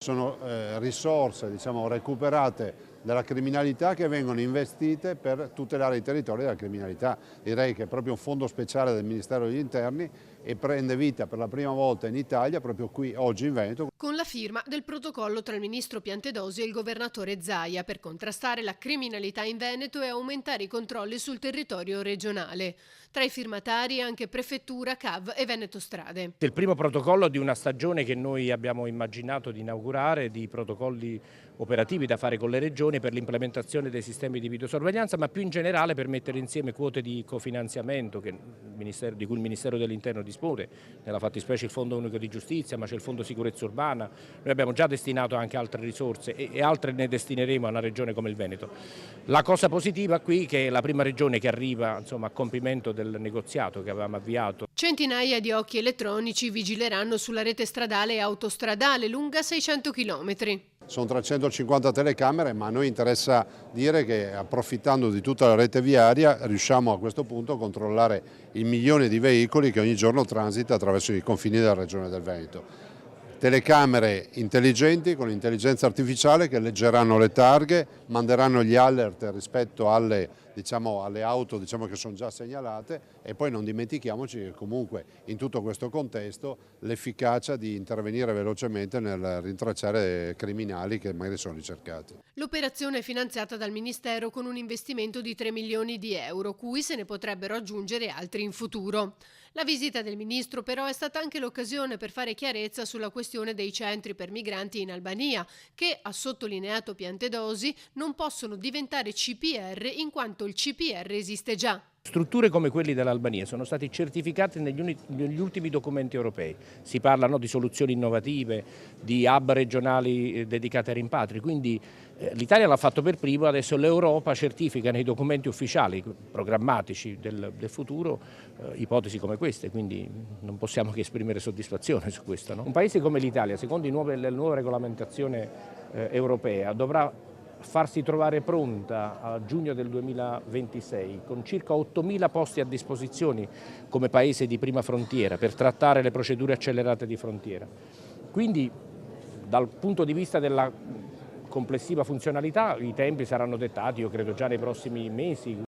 Sono risorse, diciamo, recuperate dalla criminalità che vengono investite per tutelare i territori dalla criminalità. Direi che è proprio un fondo speciale del Ministero degli Interni e prende vita per la prima volta in Italia, proprio qui oggi in Veneto. Con la firma del protocollo tra il ministro Piantedosi e il governatore Zaia per contrastare la criminalità in Veneto e aumentare i controlli sul territorio regionale. Tra i firmatari anche Prefettura, CAV e Veneto Strade. Il primo protocollo di una stagione che noi abbiamo immaginato di inaugurare, di protocolli operativi da fare con le regioni per l'implementazione dei sistemi di videosorveglianza, ma più in generale per mettere insieme quote di cofinanziamento di cui il Ministero dell'Interno dispone, nella fattispecie il Fondo Unico di Giustizia, ma c'è il Fondo Sicurezza Urbana. Noi abbiamo già destinato anche altre risorse e altre ne destineremo a una regione come il Veneto. La cosa positiva qui è che è la prima regione che arriva, insomma, a compimento del negoziato che avevamo avviato. Centinaia di occhi elettronici vigileranno sulla rete stradale e autostradale lunga 600 km. Sono 350 telecamere, ma a noi interessa dire che approfittando di tutta la rete viaria riusciamo a questo punto a controllare il milione di veicoli che ogni giorno transita attraverso i confini della regione del Veneto. Telecamere intelligenti con intelligenza artificiale che leggeranno le targhe, manderanno gli alert rispetto alle auto che sono già segnalate e poi non dimentichiamoci che comunque in tutto questo contesto l'efficacia di intervenire velocemente nel rintracciare criminali che magari sono ricercati. L'operazione è finanziata dal Ministero con un investimento di 3 milioni di euro, cui se ne potrebbero aggiungere altri in futuro. La visita del Ministro però è stata anche l'occasione per fare chiarezza sulla questione dei centri per migranti in Albania, che, ha sottolineato Piantedosi, non possono diventare CPR in quanto il CPR esiste già. Strutture come quelle dell'Albania sono stati certificate negli ultimi documenti europei. Si parla di soluzioni innovative, di hub regionali dedicate ai rimpatri, quindi l'Italia l'ha fatto per primo, adesso l'Europa certifica nei documenti ufficiali programmatici del futuro ipotesi come queste, quindi non possiamo che esprimere soddisfazione su questo. No? Un paese come l'Italia, secondo la nuova regolamentazione europea, dovrà farsi trovare pronta a giugno del 2026 con circa 8.000 posti a disposizione come paese di prima frontiera per trattare le procedure accelerate di frontiera. Quindi dal punto di vista della complessiva funzionalità i tempi saranno dettati, io credo già nei prossimi mesi.